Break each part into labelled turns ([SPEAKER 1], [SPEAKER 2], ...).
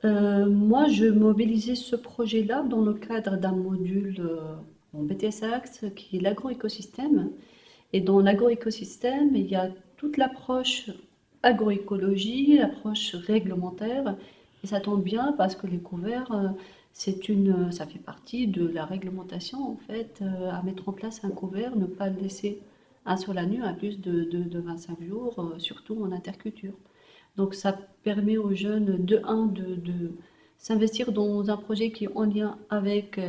[SPEAKER 1] Moi, je mobilisais ce projet-là dans le cadre d'un module en BTS-Axe qui est l'agroécosystème. Et dans l'agroécosystème, il y a toute l'approche agroécologie, l'approche réglementaire. Et ça tombe bien parce que les couverts, ça fait partie de la réglementation en fait, à mettre en place un couvert, ne pas le laisser un sol à nu à plus de 25 jours, surtout en interculture. Donc ça permet aux jeunes de s'investir dans un projet qui est en lien avec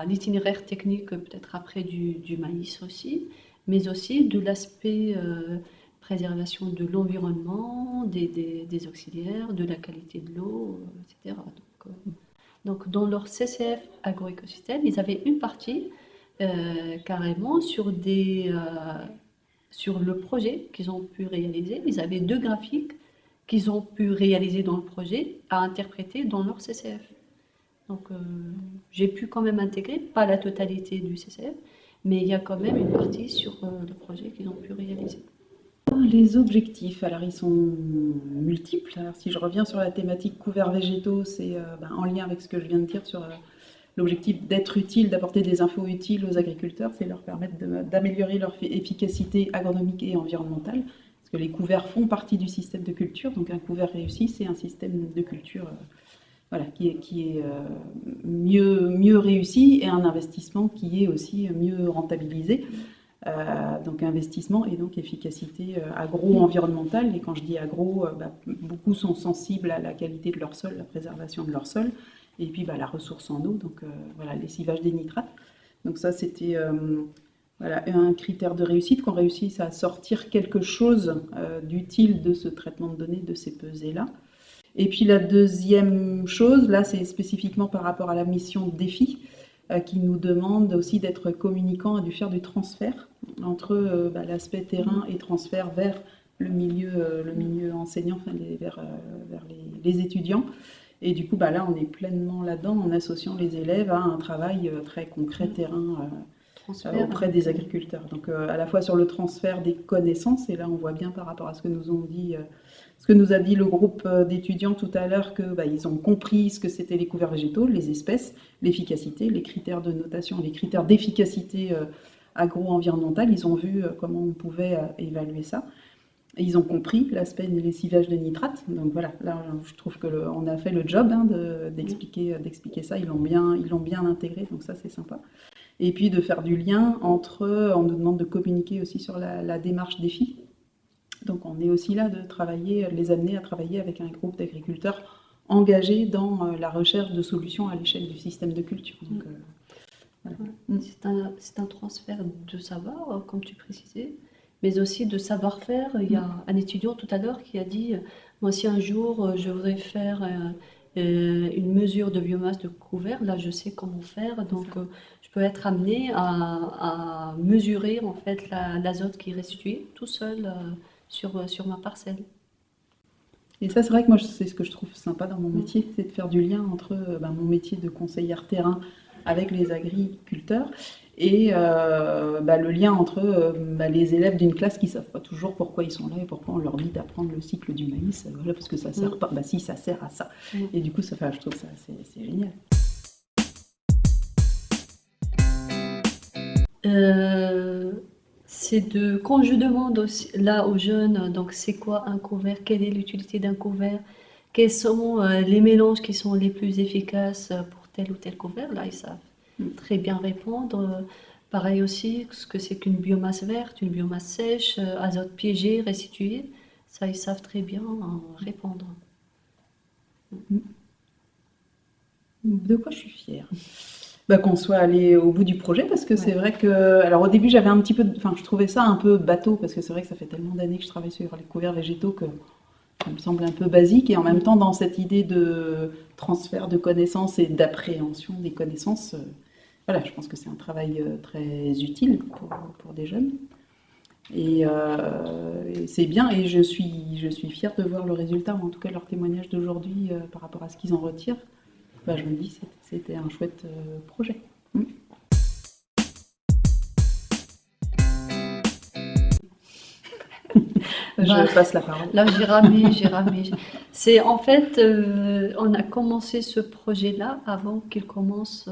[SPEAKER 1] l'itinéraire technique, peut-être après du maïs aussi, mais aussi de l'aspect préservation de l'environnement, des auxiliaires, de la qualité de l'eau, etc. Donc dans leur CCF agroécosystème, ils avaient une partie carrément sur le projet qu'ils ont pu réaliser. Ils avaient 2 graphiques qu'ils ont pu réaliser dans le projet à interpréter dans leur CCF. Donc j'ai pu quand même intégrer, pas la totalité du CCF, mais il y a quand même une partie sur le projet qu'ils ont pu réaliser.
[SPEAKER 2] Les objectifs, alors ils sont multiples. Alors, si je reviens sur la thématique couverts végétaux, c'est en lien avec ce que je viens de dire sur l'objectif d'être utile, d'apporter des infos utiles aux agriculteurs, c'est leur permettre d'améliorer leur efficacité agronomique et environnementale. Parce que les couverts font partie du système de culture, donc un couvert réussi, c'est un système de culture qui est mieux réussi et un investissement qui est aussi mieux rentabilisé. Donc investissement et donc efficacité agro-environnementale. Et quand je dis agro, beaucoup sont sensibles à la qualité de leur sol, la préservation de leur sol, et puis la ressource en eau, donc lessivage des nitrates. Donc ça, c'était un critère de réussite, qu'on réussisse à sortir quelque chose d'utile de ce traitement de données, de ces pesées-là. Et puis la deuxième chose, là, c'est spécifiquement par rapport à la mission défi, qui nous demande aussi d'être communicant et de faire du transfert entre l'aspect terrain et transfert vers le milieu enseignant, vers les étudiants. Et du coup, là, on est pleinement là-dedans en associant les élèves à un travail très concret terrain auprès des agriculteurs. Donc à la fois sur le transfert des connaissances, et là on voit bien par rapport à ce que nous a dit le groupe d'étudiants tout à l'heure, qu'ils ont compris ce que c'était les couverts végétaux, les espèces, l'efficacité, les critères de notation, les critères d'efficacité agro-environnementale. Ils ont vu comment on pouvait évaluer ça. Et ils ont compris l'aspect du lessivage de nitrates. Donc voilà, là je trouve qu'on a fait le job d'expliquer ça. Ils l'ont bien intégré, donc ça c'est sympa. Et puis de faire du lien entre, on nous demande de communiquer aussi sur la démarche défi. Donc on est aussi là de les amener à travailler avec un groupe d'agriculteurs engagés dans la recherche de solutions à l'échelle du système de culture. Donc,
[SPEAKER 1] voilà. C'est un transfert de savoir, comme tu précisais, mais aussi de savoir-faire. Il y a un étudiant tout à l'heure qui a dit « Moi, si un jour je voudrais faire une mesure de biomasse de couvert, là je sais comment faire, donc je peux être amené à mesurer en fait l'azote qui est restitué tout seul sur ma parcelle. »
[SPEAKER 2] Et ça, c'est vrai que moi, c'est ce que je trouve sympa dans mon métier, c'est de faire du lien entre mon métier de conseillère terrain avec les agriculteurs et le lien entre les élèves d'une classe qui ne savent pas toujours pourquoi ils sont là et pourquoi on leur dit d'apprendre le cycle du maïs, parce que ça sert pas. Si, ça sert à ça. Et du coup, je trouve ça, c'est génial.
[SPEAKER 1] Quand je demande aussi, là aux jeunes, donc c'est quoi un couvert, quelle est l'utilité d'un couvert, quels sont les mélanges qui sont les plus efficaces pour tel ou tel couvert, là ils savent très bien répondre. Pareil aussi, ce que c'est qu'une biomasse verte, une biomasse sèche, azote piégé, restitué, ça ils savent très bien répondre.
[SPEAKER 2] De quoi je suis fière? Qu'on soit allé au bout du projet, parce que c'est vrai que, alors au début j'avais je trouvais ça un peu bateau, parce que c'est vrai que ça fait tellement d'années que je travaille sur les couverts végétaux que ça me semble un peu basique, et en même temps dans cette idée de transfert de connaissances et d'appréhension des connaissances, je pense que c'est un travail très utile pour des jeunes. Et c'est bien, et je suis fière de voir le résultat, ou en tout cas leur témoignage d'aujourd'hui par rapport à ce qu'ils en retirent. Je me dis que c'était un chouette projet.
[SPEAKER 1] Bah,
[SPEAKER 2] Je passe la parole.
[SPEAKER 1] là, j'ai ramé, j'ai ramé. C'est en fait, on a commencé ce projet-là avant qu'il commence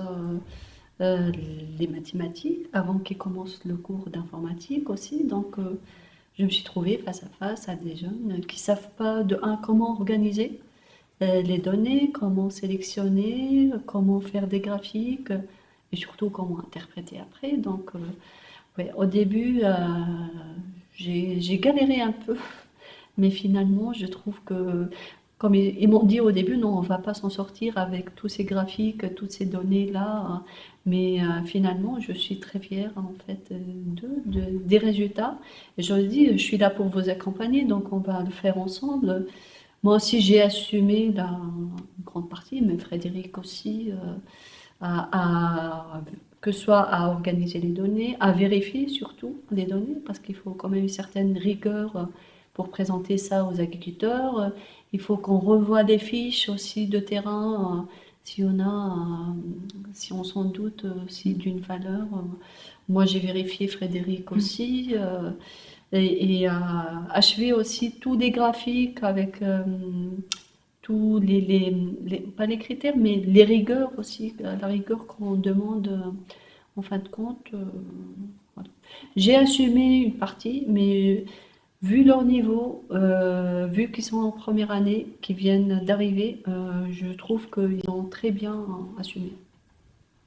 [SPEAKER 1] les mathématiques, avant qu'il commence le cours d'informatique aussi. Donc, je me suis trouvée face à face à des jeunes qui savent pas de un comment organiser les données, comment sélectionner, comment faire des graphiques et surtout comment interpréter après. Donc, ouais, au début, j'ai galéré un peu, mais finalement, je trouve que, comme ils m'ont dit au début, non, on va pas s'en sortir avec tous ces graphiques, toutes ces données-là, hein. Mais finalement, je suis très fière en fait des résultats. Et je leur ai dit, je suis là pour vous accompagner, donc on va le faire ensemble. Moi aussi, j'ai assumé une grande partie, mais Frédéric aussi, que ce soit à organiser les données, à vérifier surtout les données, parce qu'il faut quand même une certaine rigueur pour présenter ça aux agriculteurs. Il faut qu'on revoie des fiches aussi de terrain, si on a, si on s'en doute aussi d'une valeur. Moi, j'ai vérifié, Frédéric aussi. Et achever aussi tous les graphiques avec tous pas les critères, mais les rigueurs aussi, la rigueur qu'on demande en fin de compte. Voilà. J'ai assumé une partie, mais vu leur niveau, vu qu'ils sont en première année, qu'ils viennent d'arriver, je trouve qu'ils ont très bien assumé.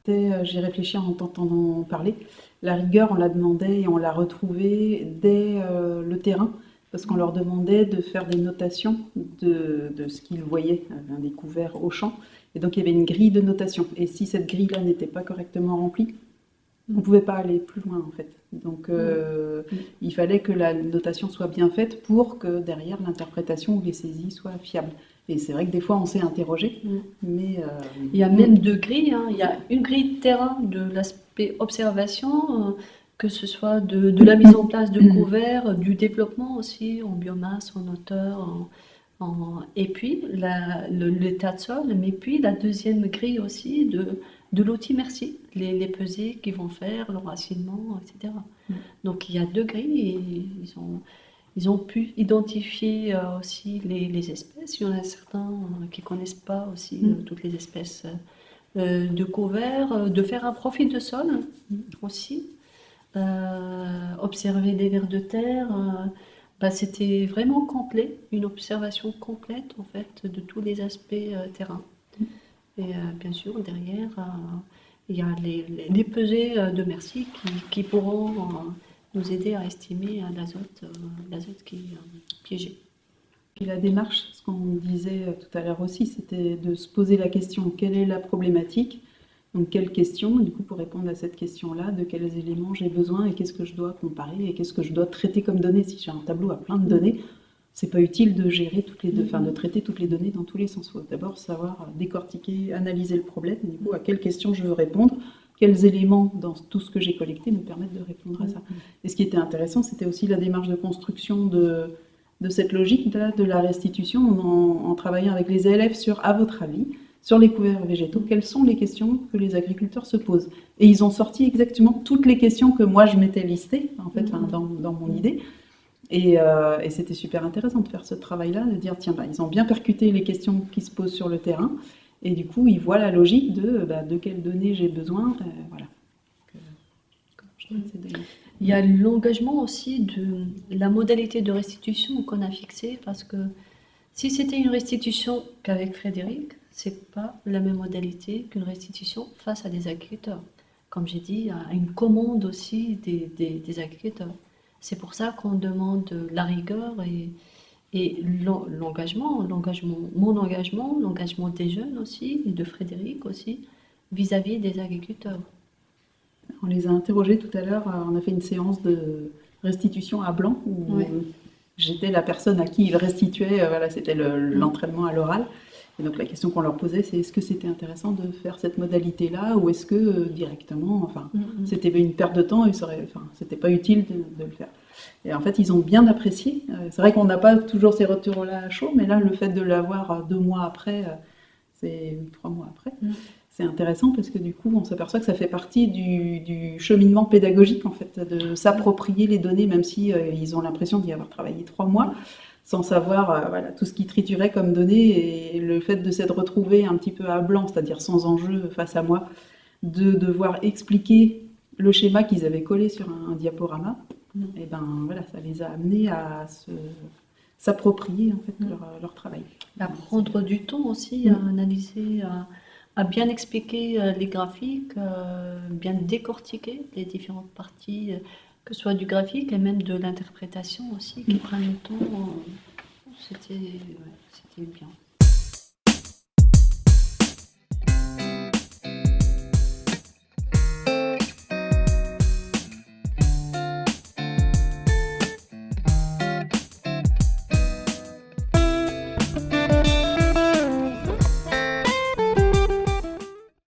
[SPEAKER 2] J'y réfléchis en t'entendant parler. La rigueur, on la demandait et on l'a retrouvée dès le terrain, parce qu'on leur demandait de faire des notations de ce qu'ils voyaient, des couverts au champ. Et donc il y avait une grille de notation. Et si cette grille-là n'était pas correctement remplie, on ne pouvait pas aller plus loin en fait. Donc il fallait que la notation soit bien faite pour que derrière l'interprétation ou les saisies soient fiables. Et c'est vrai que des fois on s'est interrogé, mais
[SPEAKER 1] il y a même deux grilles, hein. Il y a une grille de terrain de l'aspect observation, que ce soit de la mise en place de couverts, du développement aussi en biomasse, en hauteur, et puis l'état de sol, mais puis la deuxième grille aussi de l'outil merci, les pesées qu'ils vont faire, l'enracinement, etc. Donc il y a deux grilles et ils ont pu identifier aussi les espèces. Il y en a certains qui ne connaissent pas aussi toutes les espèces de couverts, de faire un profil de sol aussi, observer des vers de terre. Bah, c'était vraiment complet, une observation complète en fait de tous les aspects terrain. Et bien sûr, derrière, il y a les pesées de merci qui pourront nous aider à estimer l'azote qui est piégé.
[SPEAKER 2] Et la démarche, ce qu'on disait tout à l'heure aussi, c'était de se poser la question, quelle est la problématique? Donc quelle question, du coup, pour répondre à cette question-là, de quels éléments j'ai besoin et qu'est-ce que je dois comparer et qu'est-ce que je dois traiter comme données? Si j'ai un tableau à plein de données, c'est pas utile de gérer de traiter toutes les données dans tous les sens. Il faut d'abord savoir décortiquer, analyser le problème, et du coup, à quelles questions je veux répondre, quels éléments dans tout ce que j'ai collecté me permettent de répondre à ça. Et ce qui était intéressant, c'était aussi la démarche de construction de cette logique-là de la restitution en travaillant avec les élèves sur, à votre avis, sur les couverts végétaux, quelles sont les questions que les agriculteurs se posent. Et ils ont sorti exactement toutes les questions que moi je m'étais listées, en fait, dans mon idée. Et c'était super intéressant de faire ce travail-là, de dire, tiens, ils ont bien percuté les questions qui se posent sur le terrain, et du coup, ils voient la logique de quelles données j'ai besoin. Voilà.
[SPEAKER 1] Il y a l'engagement aussi de la modalité de restitution qu'on a fixée, parce que si c'était une restitution qu'avec Frédéric, c'est pas la même modalité qu'une restitution face à des agriculteurs. Comme j'ai dit, à une commande aussi des agriculteurs. C'est pour ça qu'on demande la rigueur et l'engagement, mon engagement, l'engagement des jeunes aussi, et de Frédéric aussi, vis-à-vis des agriculteurs.
[SPEAKER 2] On les a interrogés tout à l'heure, on a fait une séance de restitution à Blanc, où j'étais la personne à qui ils restituaient, voilà, c'était l'entraînement à l'oral. Et donc la question qu'on leur posait, c'est est-ce que c'était intéressant de faire cette modalité-là, ou est-ce que directement, enfin, c'était une perte de temps et c'était pas utile de le faire. Et en fait, ils ont bien apprécié. C'est vrai qu'on n'a pas toujours ces retours-là à chaud, mais là, le fait de l'avoir 2 mois après, c'est 3 mois après, c'est intéressant parce que du coup, on s'aperçoit que ça fait partie du cheminement pédagogique, en fait, de s'approprier les données, même si ils ont l'impression d'y avoir travaillé 3 mois, sans savoir voilà, tout ce qu'ils trituraient comme données, et le fait de s'être retrouvé un petit peu à blanc, c'est-à-dire sans enjeu face à moi, de devoir expliquer le schéma qu'ils avaient collé sur un diaporama, et ben voilà, ça les a amenés à s'approprier en fait leur travail.
[SPEAKER 1] À prendre du temps aussi, à analyser, à bien expliquer les graphiques, bien décortiquer les différentes parties, que ce soit du graphique et même de l'interprétation aussi, qui prennent le temps. C'était ouais, c'était bien.